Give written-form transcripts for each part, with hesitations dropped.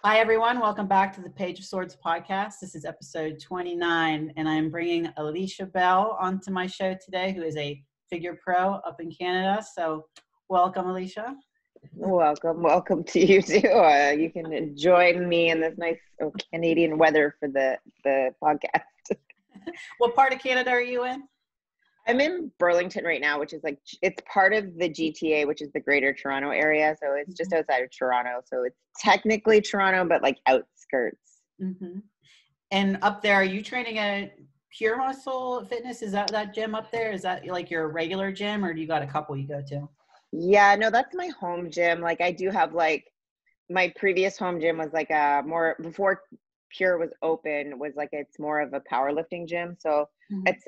Hi, everyone. Welcome back to the Page of Swords podcast. This is episode 29, and I'm bringing Alicia Bell onto my show today, who is a figure pro up in Canada. So welcome, Alicia. Welcome to you too. You can join me in this nice Canadian weather for the podcast. What part of Canada are you in? I'm in Burlington right now, which is it's part of the GTA, which is the Greater Toronto area. So it's just outside of Toronto. So it's technically Toronto, but like outskirts. Mm-hmm. And up there, are you training at Pure Muscle Fitness? Is that gym up there? Is that like your regular gym, or do you got a couple you go to? Yeah, no, that's my home gym. Like I do have my previous home gym was like a more before Pure was open was like it's more of a powerlifting gym. So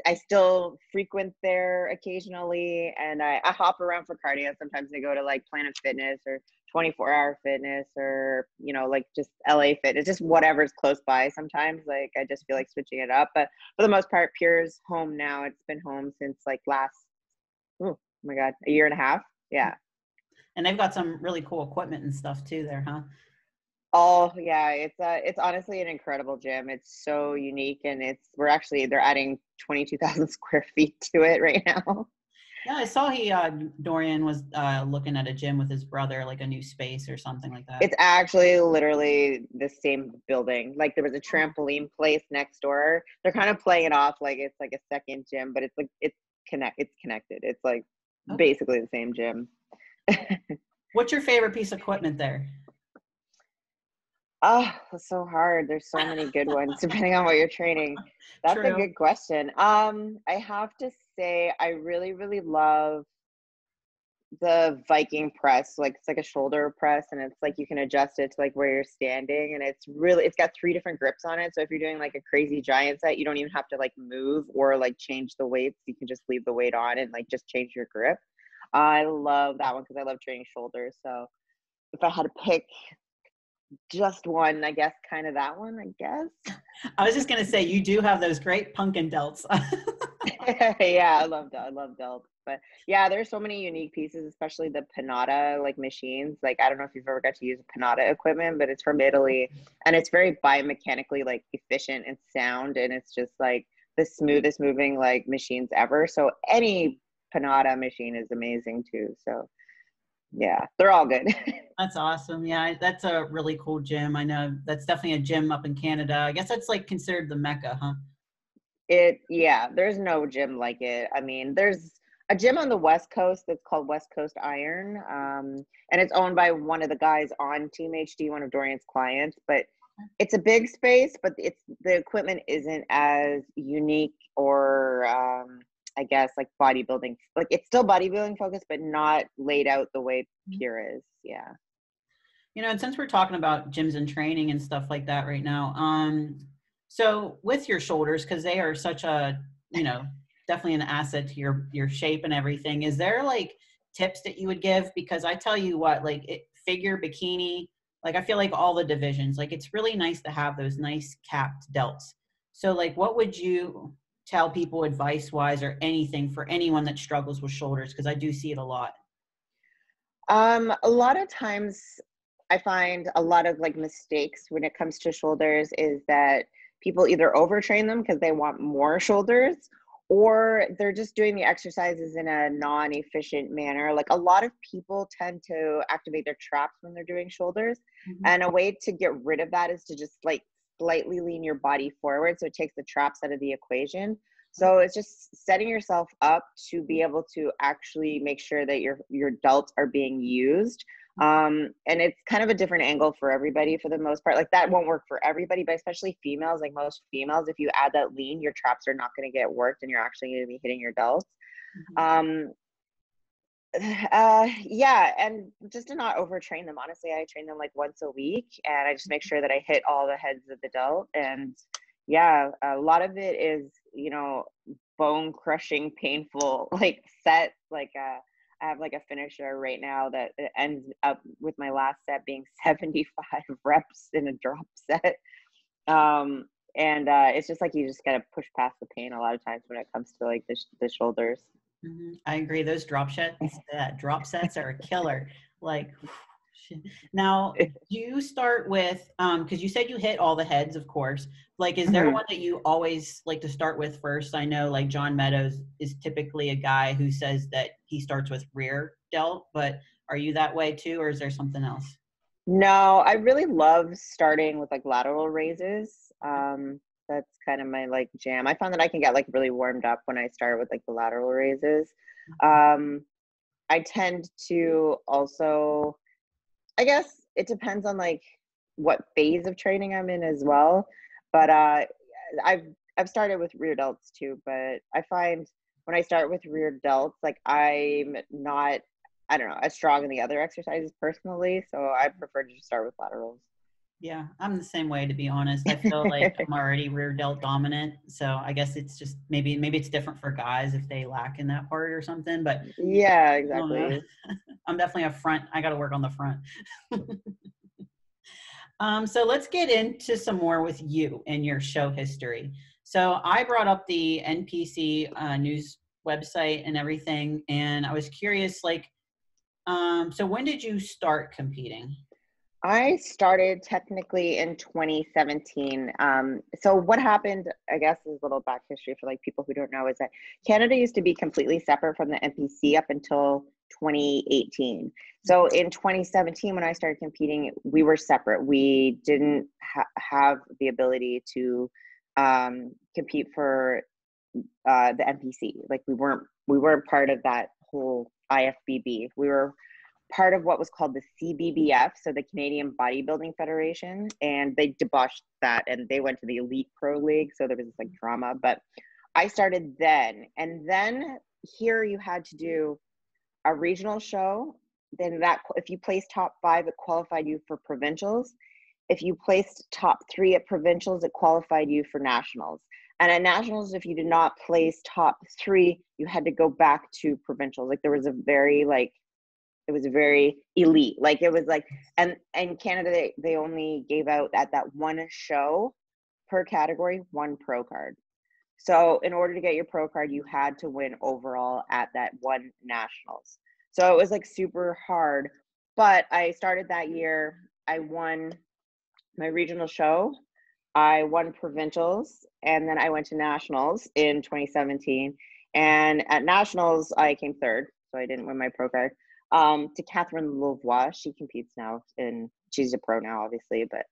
I still frequent there occasionally, and I hop around for cardio. Sometimes I go to like Planet Fitness or 24-hour fitness or like just LA Fitness, just whatever's close by. Sometimes like I just feel like switching it up, but for the most part Pure's home now. It's been home since like oh my god, a year and a half. Yeah. And they've got some really cool equipment and stuff too there, huh? Oh yeah, it's honestly an incredible gym. It's so unique, and they're adding 22,000 square feet to it right now. Yeah, I saw Dorian was looking at a gym with his brother, like a new space or something like that. It's actually literally the same building. Like there was a trampoline place next door. They're kind of playing it off like it's like a second gym, but it's connected. It's like basically the same gym. What's your favorite piece of equipment there? Oh, that's so hard. There's so many good ones depending on what you're training. That's True. a good question. I have to say I really, really love the Viking press. Like it's like a shoulder press, and it's like you can adjust it to like where you're standing, and it's got 3 different grips on it. So if you're doing like a crazy giant set, you don't even have to like move or like change the weights. You can just leave the weight on and like just change your grip. I love that one because I love training shoulders. So if I had to pick just one, I guess kind of that one, I guess. I was just going to say, you do have those great pumpkin delts. Yeah, I love delts. But yeah, there's so many unique pieces, especially the Panada like machines. Like I don't know if you've ever got to use Panada equipment, but it's from Italy, and it's very biomechanically like efficient and sound, and it's just like the smoothest moving like machines ever. So any Panada machine is amazing too. So yeah, they're all good. That's awesome. Yeah, that's a really cool gym. I know that's definitely a gym up in Canada. I guess that's like considered the Mecca, huh? Yeah, there's no gym like it. I mean, there's a gym on the West Coast that's called West Coast Iron, and it's owned by one of the guys on Team HD, one of Dorian's clients. But it's a big space, but the equipment isn't as unique or I guess like bodybuilding. Like it's still bodybuilding focused, but not laid out the way Pure is. Yeah. And since we're talking about gyms and training and stuff like that right now, so with your shoulders, because they are such a, definitely an asset to your shape and everything, is there like tips that you would give? Because I tell you what, like figure, bikini, like I feel like all the divisions, like it's really nice to have those nice capped delts. So like what would you tell people advice wise or anything for anyone that struggles with shoulders? Because I do see it a lot. A lot of times I find a lot of like mistakes when it comes to shoulders is that people either overtrain them because they want more shoulders, or they're just doing the exercises in a non-efficient manner. Like a lot of people tend to activate their traps when they're doing shoulders. And a way to get rid of that is to just like slightly lean your body forward so it takes the traps out of the equation. So it's just setting yourself up to be able to actually make sure that your delts are being used. And it's kind of a different angle for everybody for the most part. Like that won't work for everybody, but especially females, like most females, if you add that lean, your traps are not going to get worked and you're actually going to be hitting your delts. Yeah, and just to not overtrain them. Honestly, I train them like once a week, and I just make sure that I hit all the heads of the delt. And yeah, a lot of it is, bone crushing, painful, like set, like I have like a finisher right now that it ends up with my last set being 75 reps in a drop set. And it's just like you just gotta push past the pain a lot of times when it comes to like the shoulders. I agree. Those drop sets are a killer. Like Now, do you start with, because you said you hit all the heads, of course. Like, is there Mhm. one that you always like to start with first? I know, like, John Meadows is typically a guy who says that he starts with rear delt, but are you that way too, or is there something else? No, I really love starting with like lateral raises. That's kind of my like jam. I found that I can get like really warmed up when I start with like the lateral raises. Um, I tend to also, I guess it depends on like what phase of training I'm in as well. But I've I've started with rear delts too, but I find when I start with rear delts, like I'm not, I don't know, as strong in the other exercises personally. So I prefer to just start with laterals. Yeah, I'm the same way, to be honest. I feel like I'm already rear delt dominant, so I guess it's just maybe it's different for guys if they lack in that part or something. But Yeah, I don't know. exactly. I'm definitely a front. I got to work on the front. So let's get into some more with you and your show history. So I brought up the NPC news website and everything, and I was curious, like, so when did you start competing? I started technically in 2017. So what happened, I guess, is a little back history for like people who don't know, is that Canada used to be completely separate from the NPC up until 2018. So in 2017, when I started competing, we were separate. We didn't have the ability to compete for the NPC. Like we weren't part of that whole IFBB. We were part of what was called the CBBF, so the Canadian Bodybuilding Federation, and they debauched that and they went to the Elite Pro League. So there was this like drama, but I started then, and then here you had to do a regional show. Then that if you placed top 5, it qualified you for provincials. If you placed top 3 at provincials, it qualified you for nationals. And at nationals, if you did not place top 3, you had to go back to provincials. Like there was a very like it was very elite. Like it was like, and Canada, they only gave out at that one show per category 1 pro card. So in order to get your pro card, you had to win overall at that one nationals. So it was like super hard. But I started that year. I won my regional show. I won provincials, and then I went to nationals in 2017. And at nationals, I came third, so I didn't win my pro card. To Catherine Louvois, she competes now, and she's a pro now, obviously. But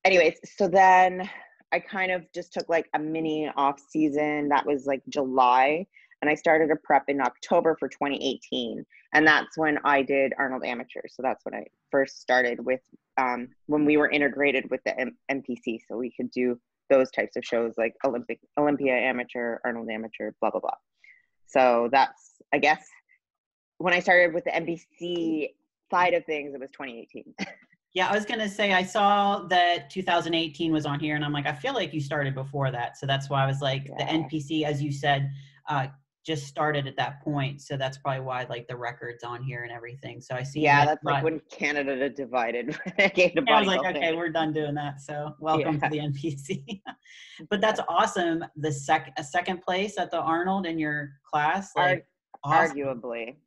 anyways, so then I kind of just took like a mini off season. That was like July, and I started a prep in October for 2018, and that's when I did Arnold Amateur. So that's when I first started with when we were integrated with the NPC, so we could do those types of shows like Olympia Amateur, Arnold Amateur, blah blah blah. So that's, I guess, when I started with the NPC side of things, it was 2018. Yeah, I was going to say, I saw that 2018 was on here, and I'm like, I feel like you started before that. So that's why I was like, the Yeah. NPC, as you said, just started at that point. So that's probably why, like, the record's on here and everything. So I see Yeah, that. that's like But when Canada divided when it came to I was like, okay, bodybuilding. we're done doing that. So welcome to Yeah. the NPC. But Yeah. that's awesome. A second place at the Arnold in your class, like, awesome. Arguably.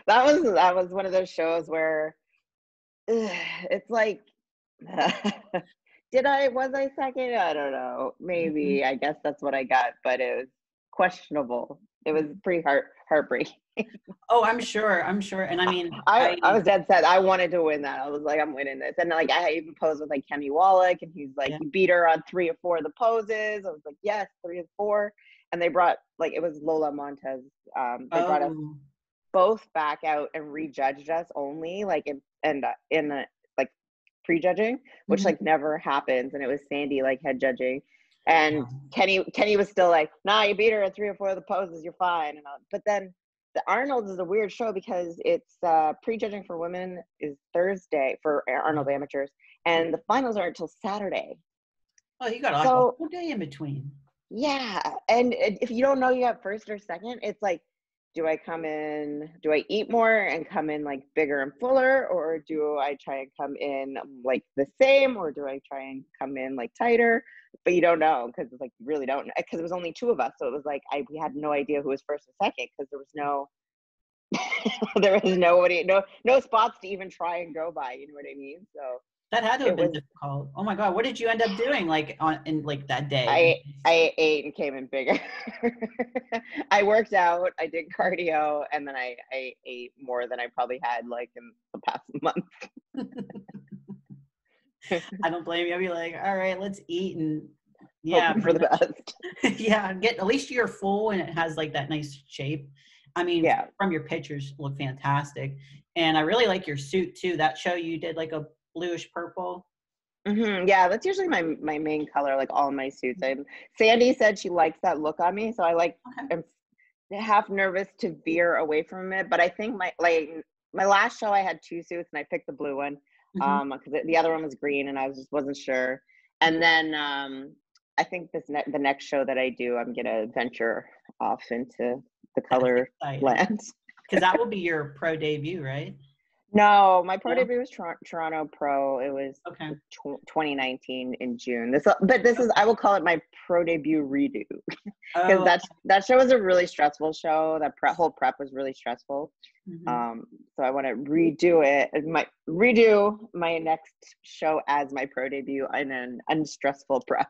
That was one of those shows where it's like was I second? I don't know. Mhm. Maybe. I guess that's what I got, but it was questionable. It was pretty heartbreaking. Oh, I'm sure. I'm sure. And I mean, I was dead set. I wanted to win that. I was like, I'm winning this. And like I even posed with like Kemi Wallach, and he's like, yeah. you beat her on 3 or 4 of the poses. I was like, yes, 3 or 4. And they brought, like, it was Lola Montez. They brought us Oh, both back out and rejudged us only, like in like prejudging, which mhm. like never happens. And it was Sandy like head judging, and Wow. Kenny was still like, nah, you beat her at 3 or 4 of the poses, you're fine. But then the Arnold is a weird show because it's prejudging for women is Thursday for Arnold amateurs, and the finals are until Saturday. Oh, you got like a So whole day in between. yeah, and if you don't know you have first or second, it's like, do I eat more and come in like bigger and fuller, or do I try and come in like the same, or do I try and come in like tighter? But you don't know, because it's like you really don't know, because it was only 2 of us, so it was like we had no idea who was first and second, because there was no There was nobody, no spots to even try and go by. You know what I mean? So That had to have it been was. difficult. Oh my God. What did you end up doing like in like that day? I ate and came in bigger. I worked out, I did cardio, and then I ate more than I probably had like in the past month. I don't blame you. I'd be like, all right, let's eat and Hoping for the best. yeah, get at least you're full and it has like that nice shape. I mean, Yeah. from your pictures look fantastic. And I really like your suit too. That show you did like a bluish purple. Yeah, that's usually my main color, like all my suits. Sandy said she likes that look on me, so Okay. I'm half nervous to veer away from it. But I think my last show I had two suits and I picked the blue one, Mm-hmm. because the other one was green and I wasn't sure. And then I think the next show that I do, I'm gonna venture off into the That's color exciting. land. Because that will be your pro debut, right? No, my pro No? debut was Toronto Pro. It was Okay. 2019 in June. But this is, I will call it my pro debut redo, because Oh, that show was a really stressful show. That whole prep was really stressful. mm-hmm. So I want to redo my next show as my pro debut in an unstressful prep.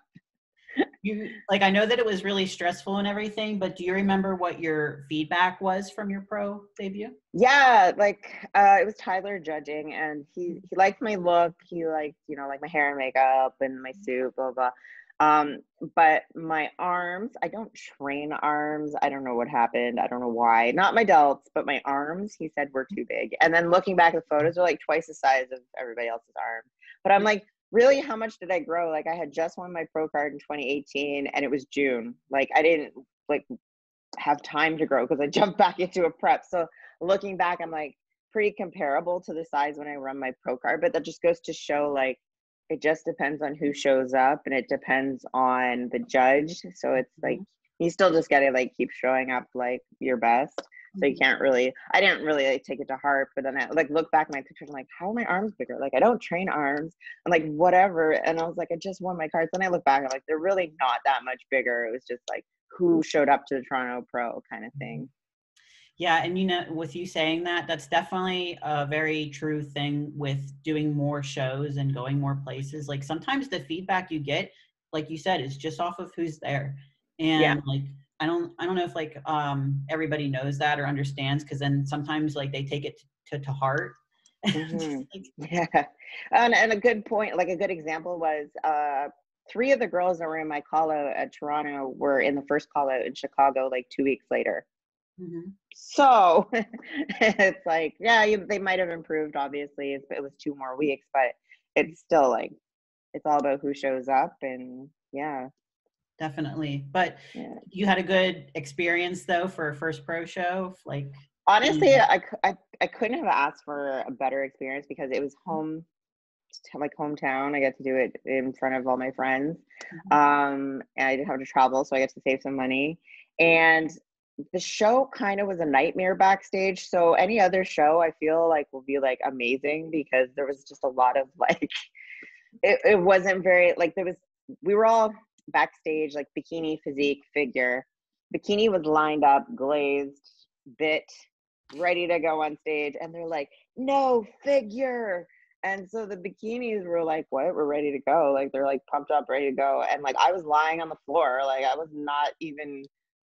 I know that it was really stressful and everything, but do you remember what your feedback was from your pro debut? Yeah, it was Tyler judging, and he liked my look. He liked, like my hair and makeup and my suit, blah blah. But my arms, I don't train arms. I don't know what happened. I don't know why. Not my delts, but my arms, he said, were too big. And then looking back at the photos, they're like twice the size of everybody else's arm. But I'm like, really, how much did I grow? Like, I had just won my pro card in 2018 and it was June. Like, I didn't like have time to grow because I jumped back into a prep. So looking back, I'm like pretty comparable to the size when I run my pro card. But that just goes to show, like, it just depends on who shows up and it depends on the judge. So it's like you still just gotta like keep showing up like your best. So you can't really, I didn't really like take it to heart, but then I like look back at my pictures, I'm like, how are my arms bigger? Like, I don't train arms. I'm like, whatever. And I was like, I just won my cards. Then I look back, I'm like, they're really not that much bigger. It was just like who showed up to the Toronto Pro kind of thing. Yeah, and with you saying that, that's definitely a very true thing with doing more shows and going more places. Like sometimes the feedback you get, like you said, is just off of who's there. Yeah. And like I don't know if like everybody knows that or understands, because then sometimes like they take it to heart. Yeah. And a good point, like a good example was three of the girls that were in my call out at Toronto were in the first call out in Chicago like 2 weeks later. Mm-hmm. So it's like, yeah, they might have improved, obviously. It was 2 more weeks, but it's still like, it's all about who shows up. And yeah. Definitely. But Yeah. you had a good experience though for a first pro show? Like Honestly, I couldn't have asked for a better experience because it was hometown. I got to do it in front of all my friends. And I didn't have to travel, so I got to save some money. And the show kind of was a nightmare backstage. So any other show I feel like will be like amazing because there was just a lot of like it wasn't very like we were all backstage like bikini, physique, figure. Bikini was lined up, glazed, bit, ready to go on stage, and they're like, no, figure. And so the bikinis were like, what? We're ready to go. Like they're like pumped up, ready to go. And like I was lying on the floor, like I was not even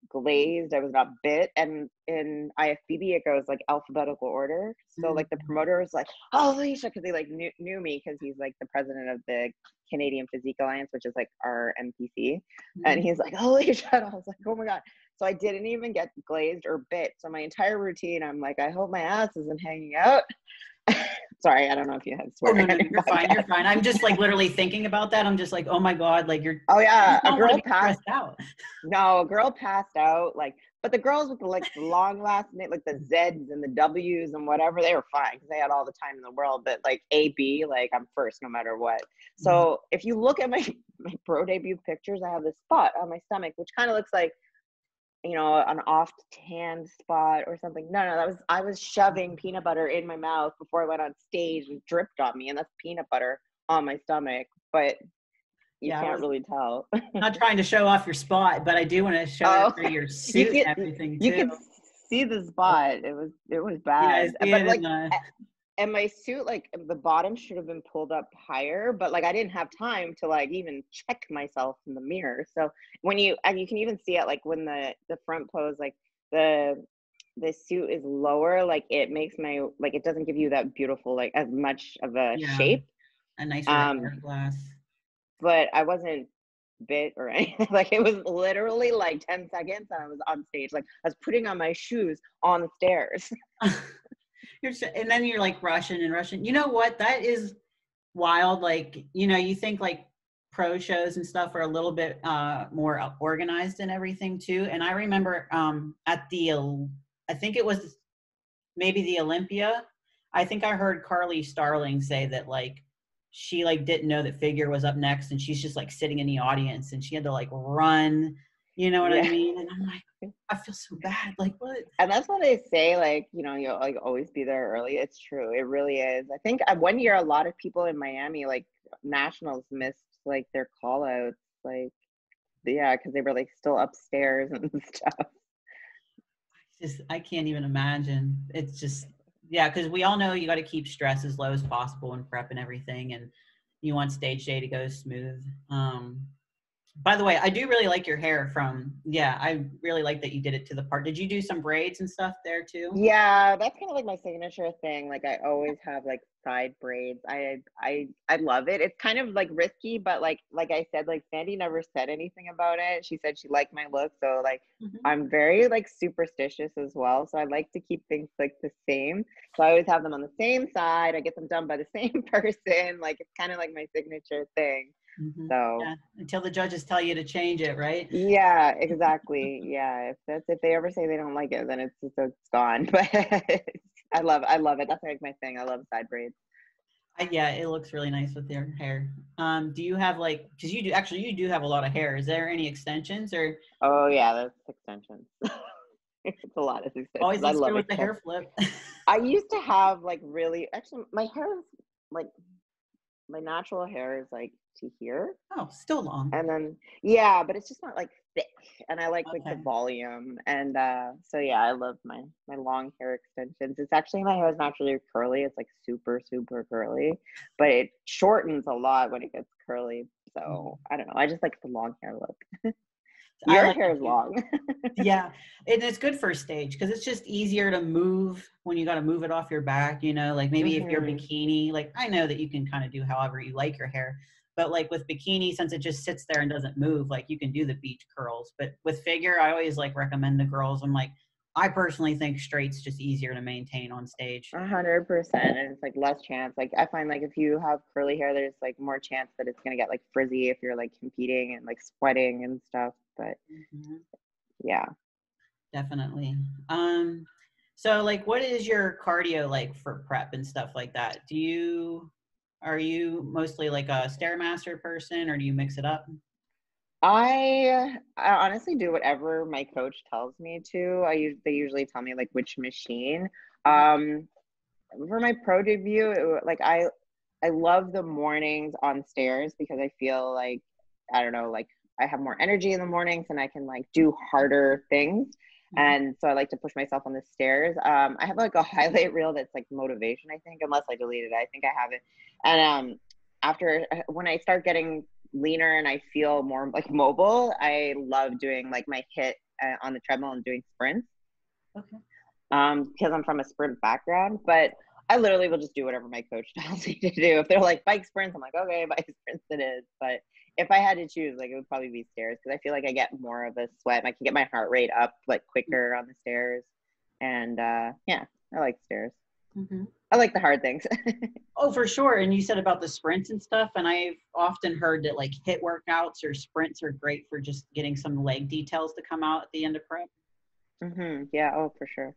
glazed, I was not bit. And in IFBB it goes like alphabetical order. So like the promoter was like, oh, Alicia, because he like knew me because he's like the president of the Canadian Physique Alliance, which is like our MPC. And he's like, oh, Alicia. And I was like, oh my God. So I didn't even get glazed or bit. So my entire routine, I'm like, I hope my ass isn't hanging out. Sorry, I don't know if you have swearing. Oh, no, you're fine. You're fine. I'm just like literally thinking about that. I'm just like, oh my God, like Oh yeah, you don't want to be stressed out. No, a girl passed out. Like, but the girls with the long last name, like the Z's and the W's and whatever, they were fine because they had all the time in the world. But like AB, like I'm first no matter what. So if you look at my pro debut pictures, I have this spot on my stomach, which kind of looks like, an off tan spot or something. No, I was shoving peanut butter in my mouth before I went on stage and dripped on me, and that's peanut butter on my stomach. But you can't really tell. Not trying to show off your spot, but I do want to show your suit and everything too. see the spot. It was Yeah, I bad. see But it like, in the. and my suit, like the bottom should have been pulled up higher, but like I didn't have time to like even check myself in the mirror. So when and you can even see it like when the front pose, like the the suit is lower, like it makes my, like it doesn't give you that beautiful, like as much of a Yeah, shape. a nicer Um, hourglass. but I wasn't bit or anything. Like it was literally like 10 seconds and I was on stage. Like I was putting on my shoes on the stairs. And then you're like rushing and rushing. You know what? That is wild. Like, you think like pro shows and stuff are a little bit more organized and everything too. And I remember at I think it was maybe the Olympia. I think I heard Carly Starling say that like she like didn't know that figure was up next and she's just like sitting in the audience and she had to like run, you know what I Yeah. mean? And I'm like, I feel so bad. Like what? And that's what they say, like, you'll like always be there early. It's true. It really is. I think one year a lot of people in Miami, like nationals, missed like their call outs. Like, yeah, because they were like still upstairs and stuff. Just I can't even imagine. It's just yeah, because we all know you got to keep stress as low as possible in prep and everything, and you want stage day to go smooth. By the way, I do really like your hair from yeah. I really like that you did it to the part. Did you do some braids and stuff there too? Yeah, that's kind of like my signature thing. Like I always have like side braids. I love it. It's kind of like risky, but like I said, like Sandy never said anything about it. She said she liked my look, so like Mm-hmm. I'm very like superstitious as well. So I like to keep things like the same. So I always have them on the same side. I get them done by the same person. Like it's kind of like my signature thing. Mm-hmm. So Yeah, until the judges tell you to change it, right? yeah, exactly. Yeah, if they ever say they don't like it, then it's gone. But I love it. That's like my thing. I love side braids. Yeah, it looks really nice with your hair. Do you have like, because you do have a lot of hair. Is there any extensions or Oh yeah, that's extensions. It's a lot of always extensions. I looks good love with the hair extensions. flip? I used to have like really, actually my hair is like, my natural hair is like to here. Oh, still long. And then yeah, but it's just not like thick. And I like the Okay. volume. And so yeah, I love my long hair extensions. It's actually, my hair is naturally curly. It's like super, super curly, but it shortens a lot when it gets curly. Mhm. So I don't know. I just like the long hair look. I Your like hair it is too. long. Yeah, and it's good for stage because it's just easier to move when you got to move it off your back, like maybe if you're Hmm. bikini, like I know that you can kind of do however you like your hair, but like with bikini, since it just sits there and doesn't move, like you can do the beach curls. But with figure, I always like recommend to girls. I'm like, I personally think straight's just easier to maintain on stage. 100%. And it's like less chance. Like I find like if you have curly hair, there's like more chance that it's gonna get like frizzy if you're like competing and like sweating and stuff. But Mhm. yeah. Definitely. Um, so like what is your cardio like for prep and stuff like that? Are you mostly like a Stairmaster person or do you mix it up? I honestly do whatever my coach tells me to. They usually tell me like which machine. Mhm. Um, for my pro debut, like I love the mornings on stairs because I feel like, I don't know, like I have more energy in the mornings and I can like do harder things. Mhm. And so I like to push myself on the stairs. I have like a highlight reel that's like motivation, I think, unless I deleted it. I think I have it. And after, when I start getting leaner and I feel more like mobile, I love doing like my hit on the treadmill and doing sprints Okay. because I'm from a sprint background. But I literally will just do whatever my coach tells me to do. If they're like bike sprints, I'm like, okay, bike sprints it is. But if I had to choose, like it would probably be stairs because I feel like I get more of a sweat. I can get my heart rate up like quicker on the stairs. And yeah, I like stairs. Mhm. I like the hard things. Oh, for sure. And you said about the sprints and stuff, and I've often heard that like hit workouts or sprints are great for just getting some leg details to come out at the end of prep. Yeah, oh, for sure.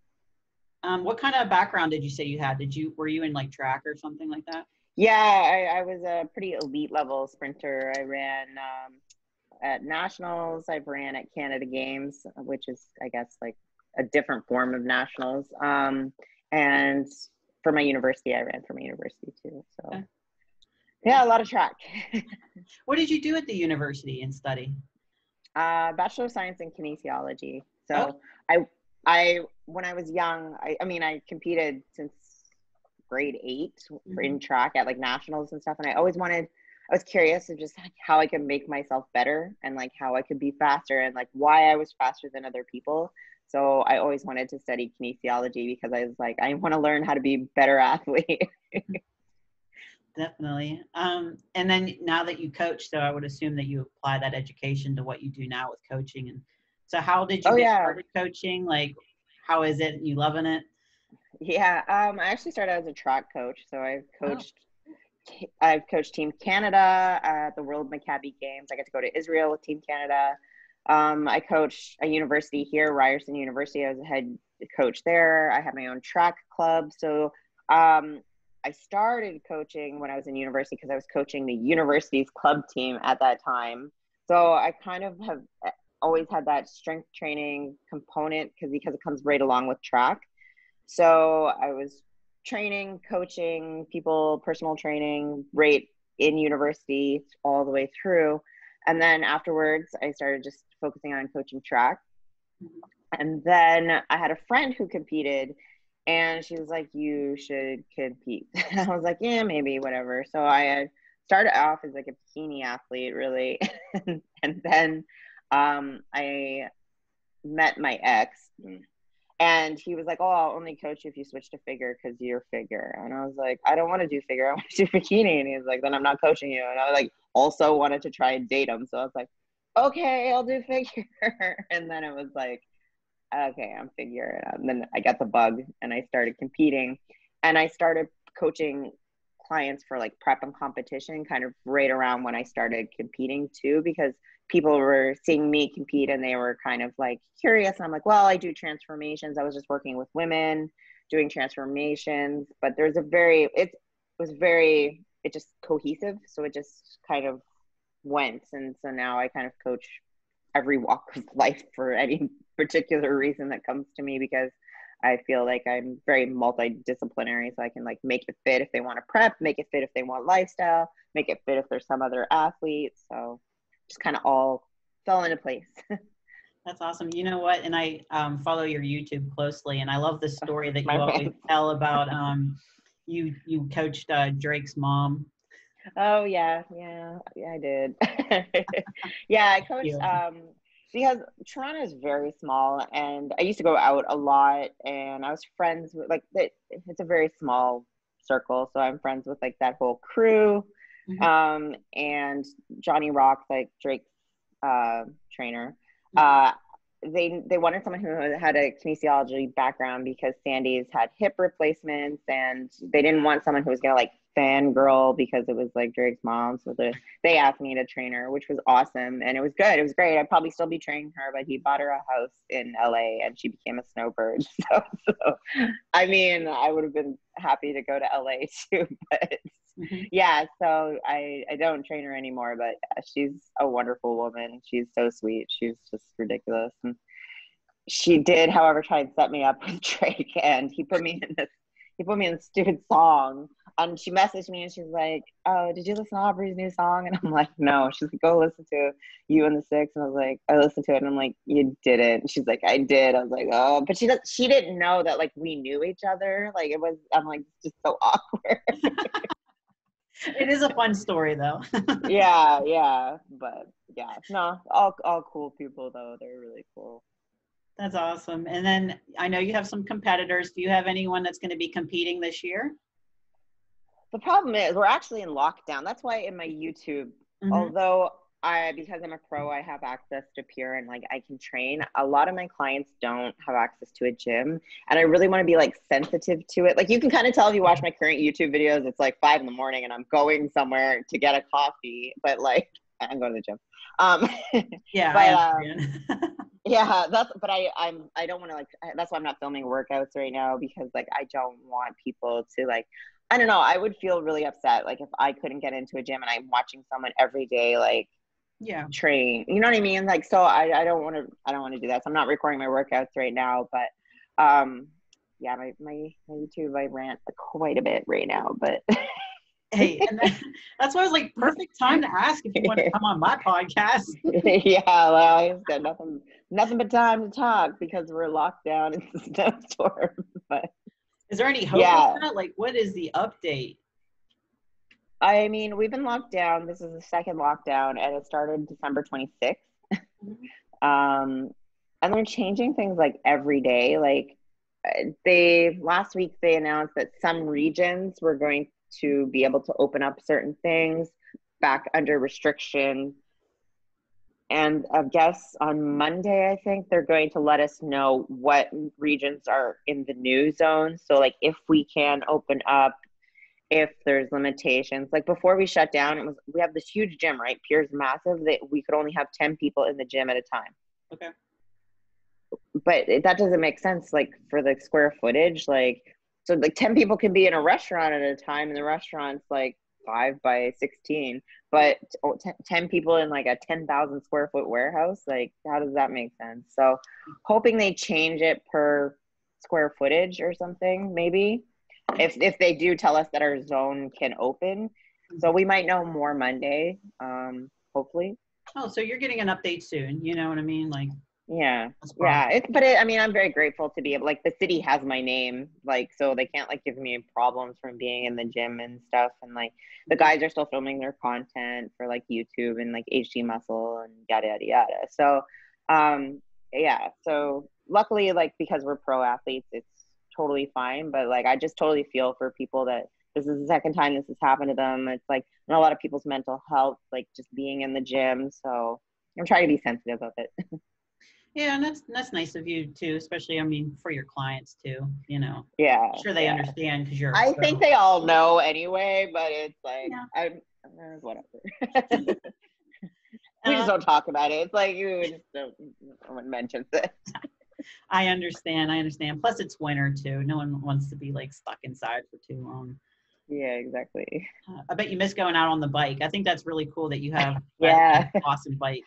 What kind of background did you say you had? Were you in like track or something like that? Yeah, I was a pretty elite level sprinter. I ran at nationals. I've ran at Canada Games, which is, I guess, like a different form of nationals. And for my university, I ran for my university too. So Okay. yeah, a lot of track. What did you do at the university and study? Bachelor of Science in Kinesiology. Oh, So I When I was young, I mean, I competed since grade 8 in track at like nationals and stuff. And I was curious of just like how I could make myself better and like how I could be faster and like why I was faster than other people. So I always wanted to study kinesiology because I was like, I want to learn how to be a better athlete. Definitely. And then now that you coach, so I would assume that you apply that education to what you do now with coaching. And so how did you Oh get yeah. started coaching? Like, how is it? You loving it? Yeah. I actually started as a track coach. So I've coached Team Canada at the World Maccabi Games. I got to go to Israel with Team Canada. I coached a university here, Ryerson University. I was a head coach there. I had my own track club. So I started coaching when I was in university because I was coaching the university's club team at that time. So I kind of have always had that strength training component because it comes right along with track. So I was training, coaching people, personal training, right in university all the way through. And then afterwards, I started just focusing on coaching track. And then I had a friend who competed and she was like, you should compete. And I was like, yeah, maybe, whatever. So I started off as like a bikini athlete, really. And then I met my ex. And he was like, oh, I'll only coach you if you switch to figure because you're figure. And I was like, I don't want to do figure. I want to do bikini. And he was like, then I'm not coaching you. And I was like, also wanted to try and date him. So I was like, okay, I'll do figure. And then it was like, okay, I'm figure. And then I got the bug and I started competing. And I started coaching clients for like prep and competition kind of right around when I started competing too, because people were seeing me compete and they were kind of like curious. And I'm like, well, I do transformations. I was just working with women doing transformations, but it just cohesive. So it just kind of went. And so now I kind of coach every walk of life for any particular reason that comes to me, because I feel like I'm very multidisciplinary, so I can like make it fit if they want to prep, make it fit if they want lifestyle, make it fit if there's some other athletes. So just kind of all fell into place. That's awesome. You know what? And I follow your YouTube closely, and I love the story that you My always man. tell about you coached Drake's mom. Oh yeah, I did. Yeah, I coached Yeah. because Toronto is very small, and I used to go out a lot, and I was friends with it's a very small circle, so I'm friends with like that whole crew. And Johnny Rock, like Drake's trainer, they wanted someone who had a kinesiology background because Sandy's had hip replacements, and they didn't want someone who was gonna like fangirl because it was like Drake's mom. So they asked me to train her, which was awesome, and it was good. It was great. I'd probably still be training her, but he bought her a house in LA, and she became a snowbird. So I mean, I would have been happy to go to LA too, but yeah. So I don't train her anymore, but she's a wonderful woman. She's so sweet. She's just ridiculous. And she did, however, try and set me up with Drake, and he put me in this stupid song. And she messaged me and she's like, oh, did you listen to Aubrey's new song? And I'm like, no. She's like, go listen to You and the Six. And I was like, I listened to it. And I'm like, you didn't. And she's like, I did. I was like, oh, but she didn't know that like we knew each other. Like I'm like, it's just so awkward. It is a fun story though. Yeah. But yeah, no, all cool people though. They're really cool. That's awesome. And then I know you have some competitors. Do you have anyone that's going to be competing this year? The problem is we're actually in lockdown. That's why in my YouTube, although because I'm a pro, I have access to Pure and like I can train. A lot of my clients don't have access to a gym, and I really want to be like sensitive to it. Like you can kind of tell if you watch my current YouTube videos, it's like 5 a.m. and I'm going somewhere to get a coffee, but like I'm going to the gym. Yeah, but yeah, but I don't want to like, that's why I'm not filming workouts right now, because like I don't want people to like, I don't know, I would feel really upset like if I couldn't get into a gym and I'm watching someone every day like train, you know what I mean? Like, so I don't want to do that. So I'm not recording my workouts right now, but yeah, my YouTube, I rant quite a bit right now, but Hey, and that's why I was like, perfect time to ask if you want to come on my podcast. Yeah, well, I've got nothing but time to talk because we're locked down in the snowstorm. But Is there any hope with yeah, that? Like, what is the update? I mean, we've been locked down. This is the second lockdown, and it started December 26th. Um, and they're changing things like every day. Like they last week they announced that some regions were going to be able to open up certain things back under restriction. And I guess on Monday, I think they're going to let us know what regions are in the new zone. So, like, if we can open up, if there's limitations. Like before we shut down, we have this huge gym, right? Pier's massive that we could only have 10 people in the gym at a time. Okay. But that doesn't make sense, like for the square footage. Like, so like 10 people can be in a restaurant at a time, and the restaurant's like 5 by 16, but 10 people in like a 10,000 square foot warehouse, like how does that make sense? So hoping they change it per square footage or something, maybe, if they do tell us that our zone can open. So we might know more Monday, hopefully. Oh, so you're getting an update soon. You know what I mean? Like, Yeah. that's Yeah. probably. I mean, I'm very grateful to be able, like, the city has my name, like, so they can't like give me problems from being in the gym and stuff. And like the guys are still filming their content for like YouTube and like HD Muscle and yada yada yada. So, yeah. So luckily, like, because we're pro athletes, it's totally fine. But like, I just totally feel for people that this is the second time this has happened to them. It's like, and a lot of people's mental health, like just being in the gym. So I'm trying to be sensitive of it. Yeah, and that's nice of you too, especially I mean for your clients too. You know, Yeah, I'm sure they yeah. understand because you're a I think pro. they all know anyway, but it's like Yeah. whatever. We just Uh, don't talk about it. It's like you just don't, no one mentions it. I understand. I understand. Plus, it's winter too. No one wants to be like stuck inside for too long. Yeah, exactly. I bet you miss going out on the bike. I think that's really cool that you have that Yeah. awesome bike.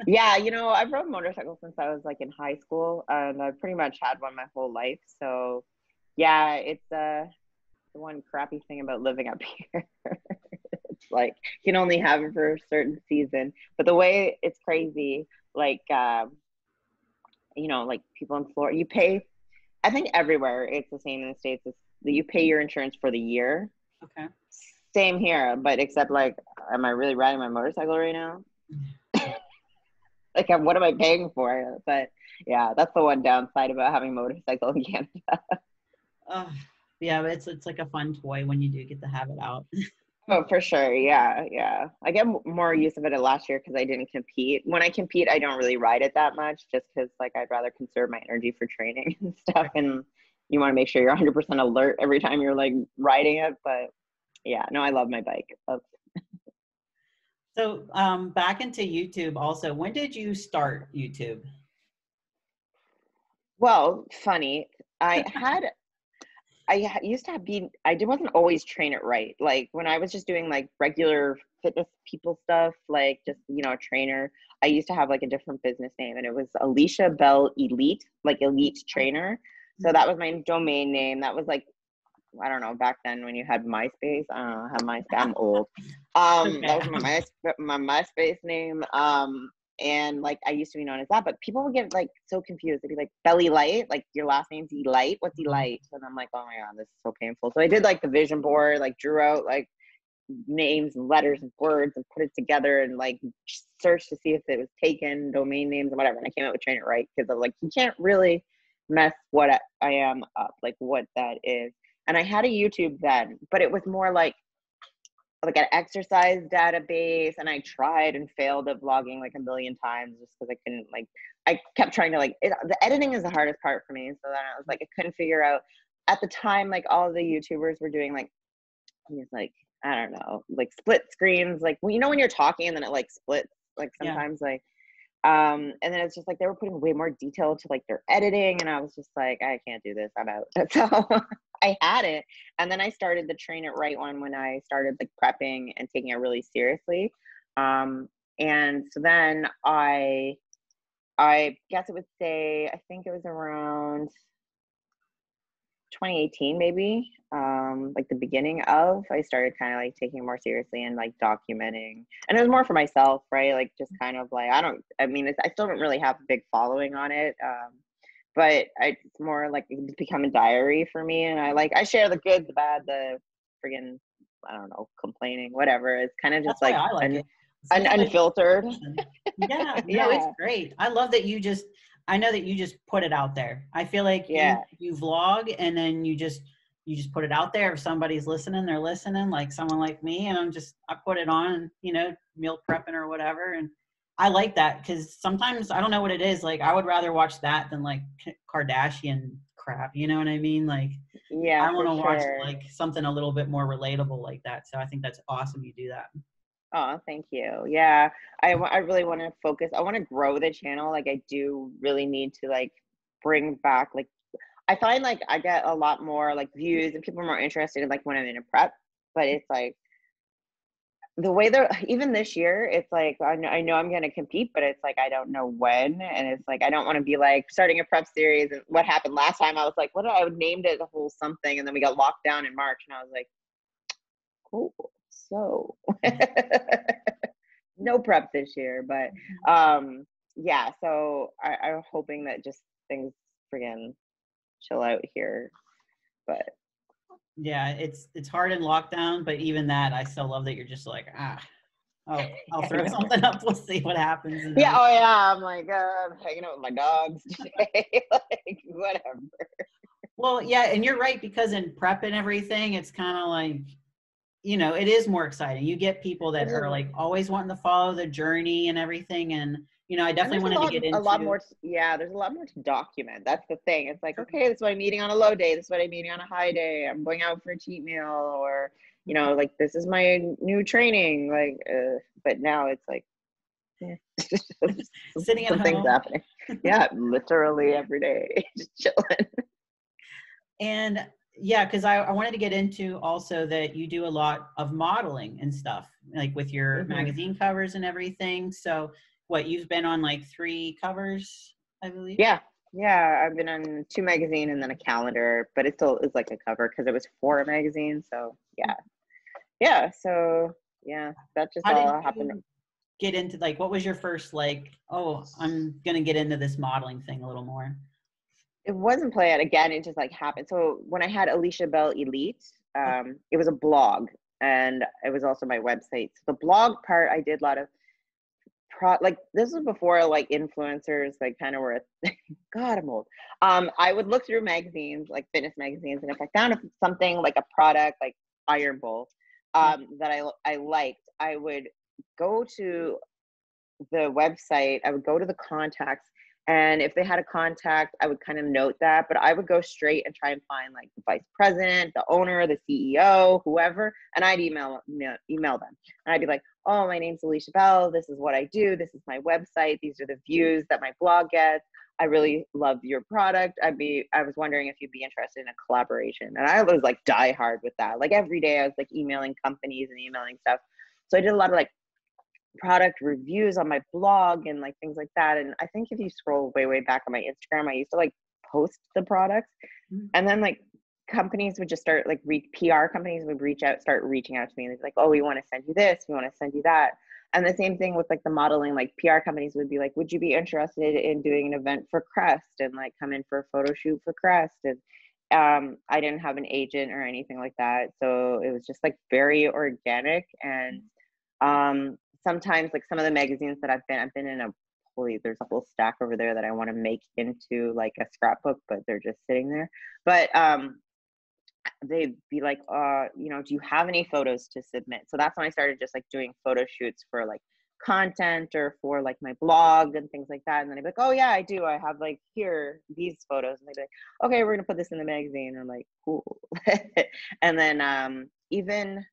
Yeah, I've rode motorcycles since I was like in high school, and I've pretty much had one my whole life. So yeah, it's the one crappy thing about living up here. It's like you can only have it for a certain season. But the way it's crazy, like like people in Florida, you pay. I think everywhere it's the same in the States. It's that you pay your insurance for the year. Okay. Same here, but except like, am I really riding my motorcycle right now? Like, what am I paying for? But yeah, that's the one downside about having a motorcycle in Canada. Uh, yeah, but it's like a fun toy when you do get to have it out. Oh, for sure. Yeah, yeah. I get more use of it last year because I didn't compete. When I compete, I don't really ride it that much, just because like I'd rather conserve my energy for training and stuff. And you want to make sure you're 100% alert every time you're like riding it. But yeah, no, I love my bike. So back into YouTube also. When did you start YouTube? Well, funny. Used to wasn't always train it right. Like when I was just doing like regular fitness people stuff, like just, a trainer, I used to have like a different business name, and it was Alicia Bell Elite, like elite trainer. So that was my domain name. That was like, I don't know, back then when you had MySpace. I don't know, I have MySpace. I'm old. That was my MySpace name. And like I used to be known as that, but people would get like so confused. They'd be like, Belly Light, like your last name's Elite. What's Elite? And I'm like, oh my god, this is so painful. So I did like the vision board, like drew out like names and letters and words and put it together and like searched to see if it was taken, domain names and whatever. And I came out with Train It Right because I'm like, you can't really mess what I am up, like what that is. And I had a YouTube then, but it was more like an exercise database, and I tried and failed at vlogging like a million times just because I couldn't, like, I kept trying to the editing is the hardest part for me. So then I was like, I couldn't figure out at the time, like all of the YouTubers were doing like these, like, I don't know, like split screens, like, well, when you're talking and then it like splits, like Yeah. sometimes like, and then it's just like they were putting way more detail to like their editing, and I was just like, I can't do this, I'm out. So I had it, and then I started the Train It Right one when I started like prepping and taking it really seriously. And so then I guess it would say, I think it was around 2018 maybe, like the beginning of, I started kind of like taking it more seriously and like documenting, and it was more for myself, right? Like just kind of like, I mean, I still don't really have a big following on it, but it's more like it's become a diary for me, and I share the good, the bad, the friggin', I don't know, complaining, whatever. It's kind of just That's why like I like it. Sometimes I unfiltered. yeah, no, it's Yeah, great. I love that I know that you just put it out there. I feel like yeah. you vlog and then you just put it out there. If somebody's listening, they're listening, like someone like me, and I put it on, meal prepping or whatever. And I like that because sometimes I don't know what it is. Like I would rather watch that than like Kardashian crap. You know what I mean? Like Yeah, I want for to watch sure. like something a little bit more relatable like that. So I think that's awesome you do that. Oh, thank you. Yeah, I really want to focus. I want to grow the channel. Like, I do really need to like bring back, like, I find like I get a lot more like views and people are more interested in like when I'm in a prep, but it's like the way they're even this year, it's like I know I'm going to compete, but it's like I don't know when, and it's like I don't want to be like starting a prep series. And what happened last time, I was like, I named it a whole something, and then we got locked down in March, and I was like, cool. So no prep this year, but yeah. So I'm hoping that just things friggin' chill out here, but Yeah, it's hard in lockdown, but even that, I still love that you're just like, I'll I throw know. something up. We'll see what happens and Yeah, everything. oh yeah, I'm like, I'm hanging out with my dogs today. Like, whatever. Well, yeah, and you're right because in prep and everything, it's kind of like, it is more exciting. You get people It that are is. like always wanting to follow the journey and everything, and I And definitely there's wanted to get a lot into. more, yeah, there's a lot more to document. That's the thing. It's like, okay, this is what I'm eating on a low day. This is what I'm eating on a high day. I'm going out for a cheat meal, or, like this is my new training. Like, but now it's like, yeah. Sitting at Some things home. happening. Yeah, literally every day, just chilling. And yeah, because I wanted to get into also that you do a lot of modeling and stuff, like with your Hmm. magazine covers and everything. So what, you've been on like 3 covers, I believe? Yeah, yeah. I've been on 2 magazine and then a calendar, but it still is like a cover because it was for a magazine. So yeah, yeah. So yeah, that just How did all happened. you get into, like, what was your first, like, oh, I'm going to get into this modeling thing a little more? It wasn't planned. Again, it just like happened. So when I had Alicia Bell Elite, it was a blog and it was also my website. So the blog part, I did a lot of like this was before like influencers like kind of were God, I'm old. I would look through magazines, like fitness magazines, and if I found something like a product like Iron Bowl Yeah. that I liked, I would go to the website, I would go to the contacts, and if they had a contact, I would kind of note that, but I would go straight and try and find like the vice president, the owner, the CEO, whoever, and I'd email them. And I'd be like, oh, my name's Alicia Bell. This is what I do. This is my website. These are the views that my blog gets. I really love your product. I was wondering if you'd be interested in a collaboration. And I was like die hard with that. Like every day I was like emailing companies and emailing stuff. So I did a lot of like product reviews on my blog and like things like that. And I think if you scroll way back on my Instagram, I used to like post the products, Mhm. and then like companies would just start like PR companies would start reaching out to me, and they'd be like, oh, we want to send you this, we want to send you that. And the same thing with like the modeling, like PR companies would be like, would you be interested in doing an event for Crest and like come in for a photo shoot for Crest? And I didn't have an agent or anything like that, so it was just like very organic. And sometimes like some of the magazines that I've been in there's a whole stack over there that I want to make into like a scrapbook, but they're just sitting there. But they'd be like, do you have any photos to submit? So that's when I started just like doing photo shoots for like content or for like my blog and things like that. And then I'd be like, oh yeah, I do. I have like here these photos. And they'd be like, okay, we're gonna put this in the magazine. And I'm like, cool. And then even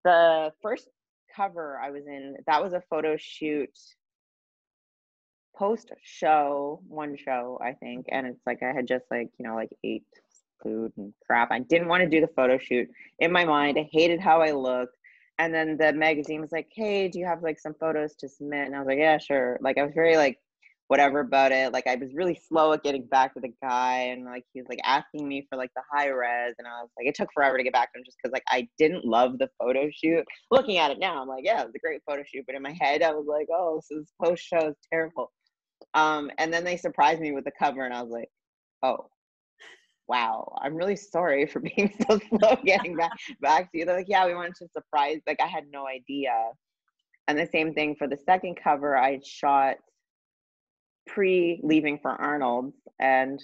the first cover I was in, that was a photo shoot post show, one show, I think. And it's like I had just like, like ate food and crap. I didn't want to do the photo shoot. In my mind, I hated how I looked. And then the magazine was like, hey, do you have like some photos to submit? And I was like, yeah, sure. Like I was very like, whatever about it. Like I was really slow at getting back to the guy, and like he was like asking me for like the high res, and I was like, it took forever to get back to him just because like I didn't love the photo shoot. Looking at it now, I'm like, yeah, it was a great photo shoot, but in my head I was like, oh, this post show is terrible. And then they surprised me with the cover, and I was like, oh wow, I'm really sorry for being so slow getting back to you. They're like, yeah, we wanted to surprise, like I had no idea. And the same thing for the second cover, I shot pre-leaving for Arnold's, and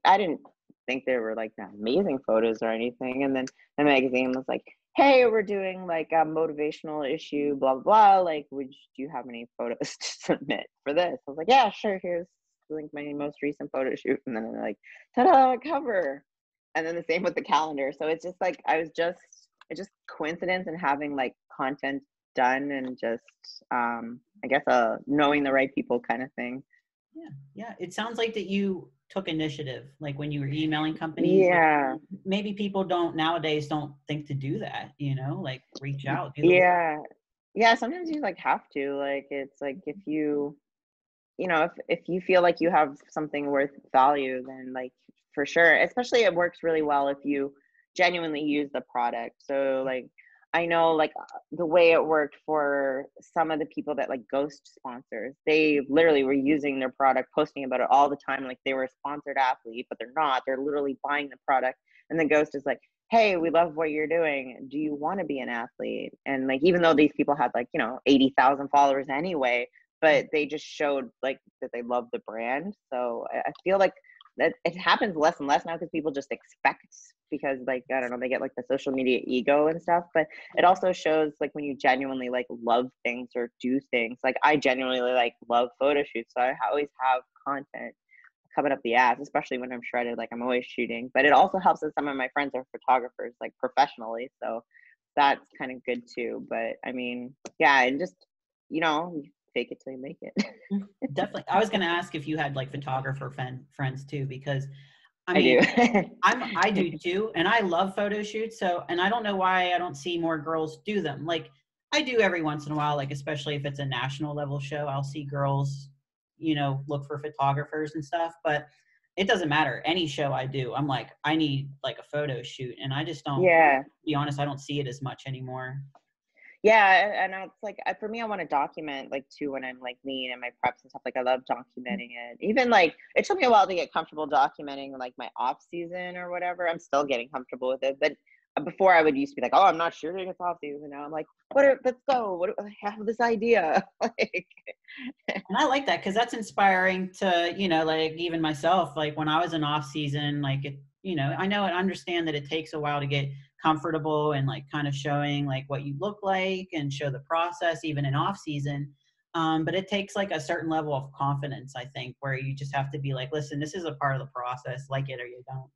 I didn't think they were like amazing photos or anything. And then the magazine was like, hey, we're doing like a motivational issue, blah blah blah, like do you have any photos to submit for this? I was like, yeah, sure, here's like my most recent photo shoot. And then they're like, ta-da, cover. And then the same with the calendar. So it's just like it's just coincidence and having like content done, and just I guess knowing the right people kind of thing. Yeah, it sounds like that you took initiative, like when you were emailing companies. Yeah. Like, maybe people nowadays don't think to do that, like reach out, do the work. Yeah, sometimes you like have to, like it's like if if you feel like you have something worth value, then like for sure, especially it works really well if you genuinely use the product. So like I know like the way it worked for some of the people that like ghost sponsors, they literally were using their product, posting about it all the time, like they were a sponsored athlete, but they're not, they're literally buying the product. And the ghost is like, hey, we love what you're doing, do you want to be an athlete? And like even though these people had like 80,000 followers anyway, but they just showed like that they love the brand. So I feel like that it happens less and less now because people just expect, because like I don't know, they get like the social media ego and stuff. But it also shows like when you genuinely like love things or do things. Like I genuinely like love photo shoots, so I always have content coming up the ass, especially when I'm shredded, like I'm always shooting. But it also helps that some of my friends are photographers like professionally, so that's kind of good too. But I mean, yeah, and just fake it till you make it. Definitely. I was going to ask if you had like photographer friends too, because I I mean, do. I do too, and I love photo shoots. So, and I don't know why I don't see more girls do them. Like I do every once in a while, like especially if it's a national level show, I'll see girls, look for photographers and stuff. But it doesn't matter. Any show I do, I'm like, I need like a photo shoot, and I just don't. Yeah. To be honest, I don't see it as much anymore. Yeah, and it's like for me, I want to document like too when I'm like lean and my preps and stuff. Like I love documenting it. Even like it took me a while to get comfortable documenting like my off season or whatever. I'm still getting comfortable with it, but before I would used to be like, oh, I'm not shooting, it's off season. Now I'm like, let's go. I have this idea. Like, and I like that because that's inspiring to, like even myself, like when I was in off season, like I know and understand that it takes a while to get comfortable and like kind of showing like what you look like and show the process even in off season. But it takes like a certain level of confidence, I think, where you just have to be like, listen, this is a part of the process, like it or you don't.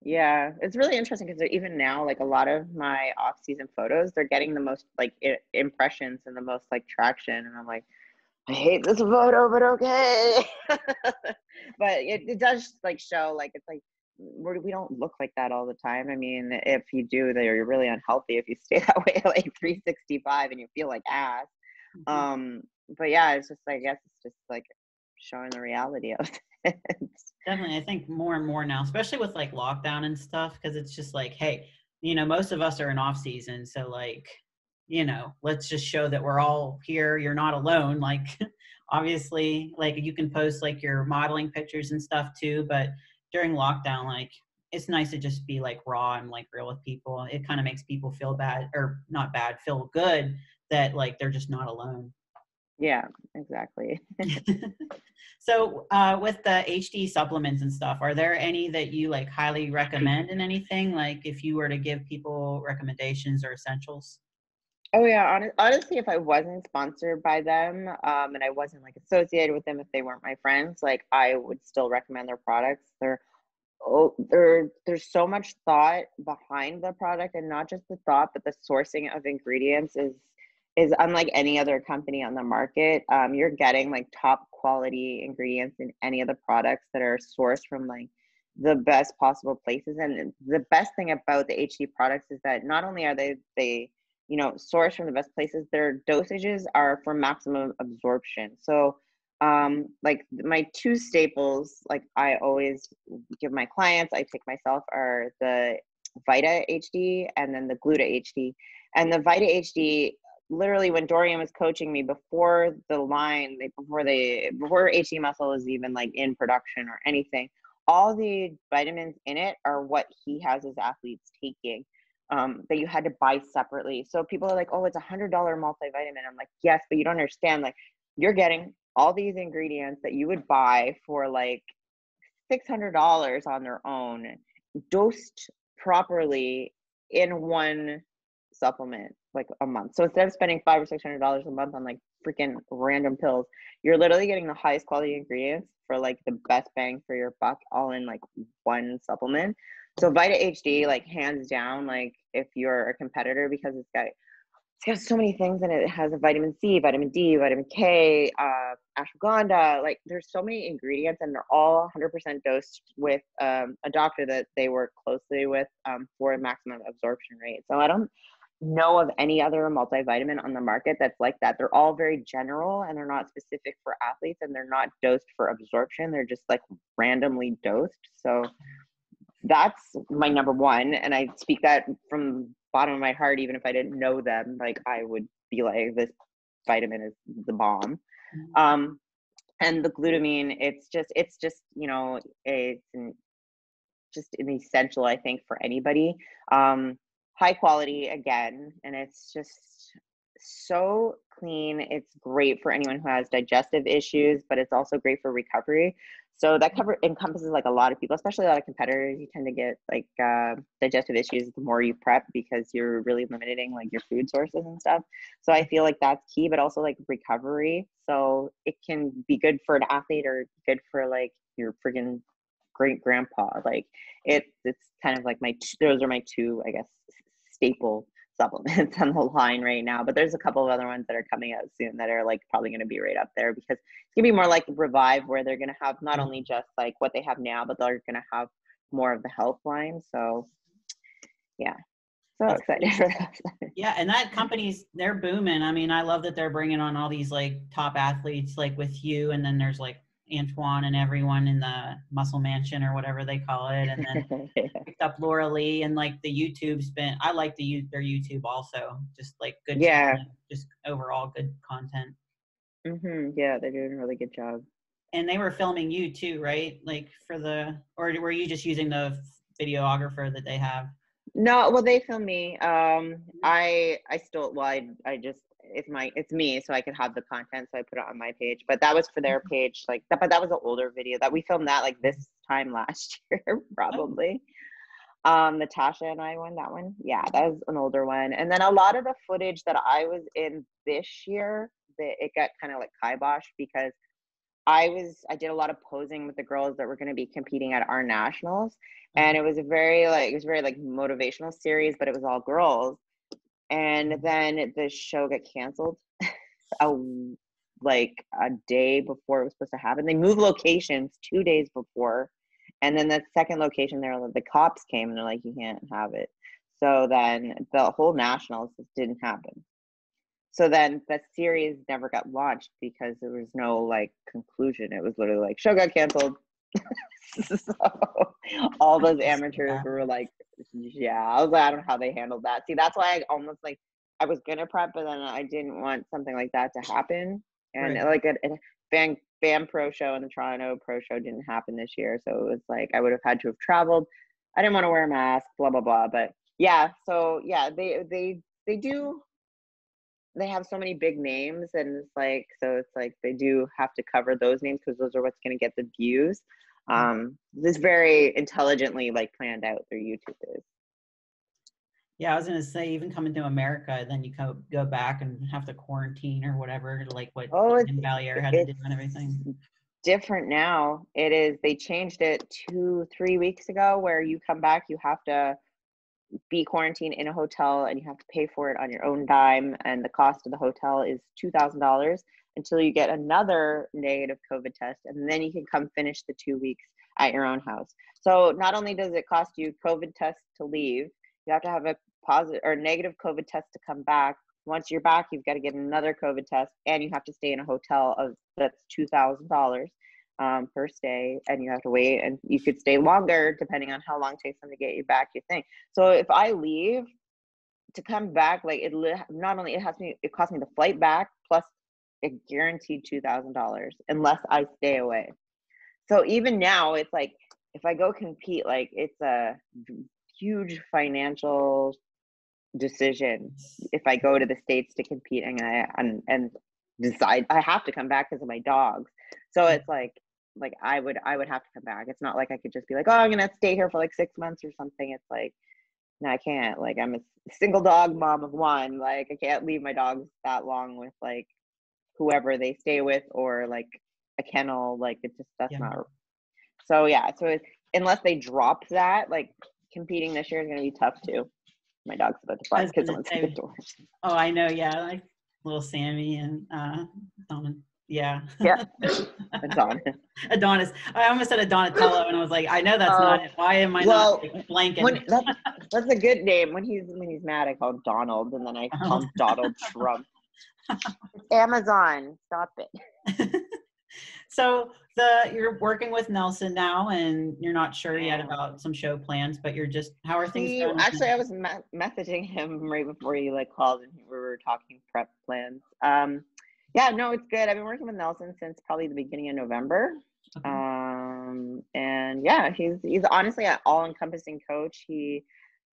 yeah, it's really interesting because even now, like a lot of my off-season photos, they're getting the most like impressions and the most like traction, and I'm like, I hate this photo, but okay. But it does like show like it's like we don't look like that all the time. I mean, if you do, then you're really unhealthy if you stay that way like 365 and you feel like ass. Mm-hmm. But yeah, it's just I guess it's just like showing the reality of it. Definitely. I think more and more now, especially with like lockdown and stuff, because it's just like, hey, most of us are in off season. So like, let's just show that we're all here. You're not alone. Like, obviously, like you can post like your modeling pictures and stuff too. But during lockdown, like, it's nice to just be like raw and like real with people. It kind of makes people feel bad, or not bad, feel good that like they're just not alone. Yeah, exactly. So with the HD supplements and stuff, are there any that you like highly recommend in anything? Like if you were to give people recommendations or essentials? Oh yeah, honestly, if I wasn't sponsored by them, and I wasn't like associated with them, if they weren't my friends, like I would still recommend their products. There's so much thought behind the product, and not just the thought, but the sourcing of ingredients is unlike any other company on the market. You're getting like top quality ingredients in any of the products that are sourced from like the best possible places. And the best thing about the HD products is that not only are they sourced from the best places, their dosages are for maximum absorption. So Like my two staples, like I always give my clients, I take myself, are the Vita HD and then the Gluta HD. And the Vita HD, literally when Dorian was coaching me before the line, before HD Muscle is even like in production or anything, all the vitamins in it are what he has his athletes taking, that you had to buy separately. So people are like, oh, it's $100 multivitamin. I'm like, yes, but you don't understand. Like, you're getting all these ingredients that you would buy for like $600 on their own, dosed properly in one supplement, like a month. So instead of spending $500 or $600 a month on like freaking random pills, you're literally getting the highest quality ingredients for like the best bang for your buck, all in like one supplement. So Vita HD, like hands down, like if you're a competitor, because it's got so many things in it. It has a vitamin C, vitamin D, vitamin K, ashwagandha. Like there's so many ingredients, and they're all 100% dosed with a doctor that they work closely with for a maximum absorption rate. So I don't know of any other multivitamin on the market that's like that. They're all very general, and they're not specific for athletes, and they're not dosed for absorption. They're just like randomly dosed. So that's my number one, and I speak that from bottom of my heart. Even if I didn't know them, like I would be like, this vitamin is the bomb. And the glutamine, it's just just an essential, I think, for anybody. High quality again, and it's just so clean. It's great for anyone who has digestive issues, but it's also great for recovery. So that encompasses like a lot of people, especially a lot of competitors. You tend to get like digestive issues the more you prep, because you're really limiting like your food sources and stuff. So I feel like that's key, but also like recovery. So it can be good for an athlete or good for like your friggin' great grandpa. Like it's kind of like those are my two, I guess, staple supplements on the line right now. But there's a couple of other ones that are coming out soon that are like probably going to be right up there, because it's gonna be more like Revive, where they're going to have not only just like what they have now, but they're going to have more of the health line. So yeah, so That's excited for that. Yeah, and that they're booming. I mean, I love that they're bringing on all these like top athletes, like with you, and then there's like Antoine and everyone in the Muscle Mansion or whatever they call it, and then Yeah. picked up Laura Lee, and like the YouTube's been. I like their YouTube also, just like good Yeah. training, just overall good content. Yeah, they're doing a really good job. And they were filming you too, right? Like or were you just using the videographer that they have? No, well, they film me. I still, well, I just, it's me, so I could have the content, so I put it on my page. But that was for their page, like that. But that was an older video that we filmed that like this time last year, probably. Natasha and I won that one. Yeah, that was an older one. And then a lot of the footage that I was in this year, it got kind of like kiboshed, because I did a lot of posing with the girls that were going to be competing at our nationals, and it was very like motivational series, but it was all girls. And then the show got canceled like a day before it was supposed to happen. They moved locations 2 days before, and then the second location there, the cops came and they're like, you can't have it. So then the whole nationals just didn't happen. So then the series never got launched because there was no like conclusion. It was literally like, show got canceled. So all those amateurs were like, yeah, I was like, I don't know how they handled that. See, that's why I almost like, I was gonna prep, but then I didn't want something like that to happen. And Right. like a BAM Pro show and the Toronto Pro show didn't happen this year. So it was like, I would have had to have traveled. I didn't want to wear a mask, blah, blah, blah. But yeah, so yeah, they do, they have so many big names, and it's like, so it's like they do have to cover those names because those are what's going to get the views. This very intelligently like planned out their YouTube is. Yeah, I was gonna say, even coming to America, then you go back and have to quarantine or whatever, like what in Valier had to do and everything. Different now. It is, they changed it 2-3 weeks ago, where you come back, you have to be quarantined in a hotel, and you have to pay for it on your own dime, and the cost of the hotel is $2,000 until you get another negative COVID test, and then you can come finish the 2 weeks at your own house. So not only does it cost you COVID test to leave, you have to have a positive or negative COVID test to come back, Once you're back, you've got to get another COVID test, and you have to stay in a hotel that's $2,000 per stay, and you have to wait, and you could stay longer depending on how long it takes them to get you back your thing. So if I leave to come back, like not only it costs me the flight back plus a guaranteed $2,000 unless I stay away. So even now, it's like if I go compete, like it's a huge financial decision if I go to the States to compete and decide I have to come back because of my dogs. So it's like I would have to come back. It's not like I could just be like, oh, I'm gonna stay here for like 6 months or something. It's like, no, I can't. Like, I'm a single dog mom of one. Like, I can't leave my dogs that long with like whoever they stay with or like a kennel. Like, that's not. So yeah, unless they drop that, like competing this year is gonna be tough too. My dog's about to bark because someone's at the door. Oh, I know. Yeah, like little Sammy and yeah. Adonis. I almost said Donatello, and I was like, I know that's not it. Why am I not blanking? That's a good name. When he's mad, I call him Donald, and then I call him Donald Trump. It's Amazon. Stop it. So you're working with Nelson now, and you're not sure yet about some show plans, but how are things going? Actually, I was messaging him right before you like called, and we were talking prep plans. Yeah, no, it's good. I've been working with Nelson since probably the beginning of November. Okay. And yeah, he's honestly an all-encompassing coach. He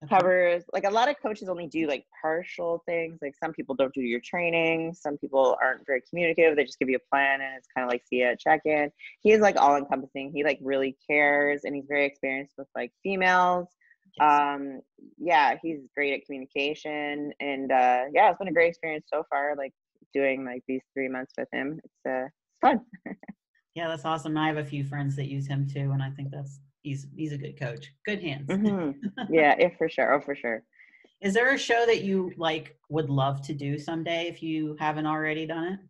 covers, like, a lot of coaches only do like partial things. Like, some people don't do your training. Some people aren't very communicative. They just give you a plan and it's kind of like see ya, check in. He's like all-encompassing. He like really cares, and he's very experienced with like females. Yeah, he's great at communication, and yeah, it's been a great experience so far, like doing like these 3 months with him. It's fun. Yeah, that's awesome. I have a few friends that use him too, and I think he's a good coach. Good hands. Yeah, for sure. Oh, for sure. Is there a show that you like would love to do someday if you haven't already done it?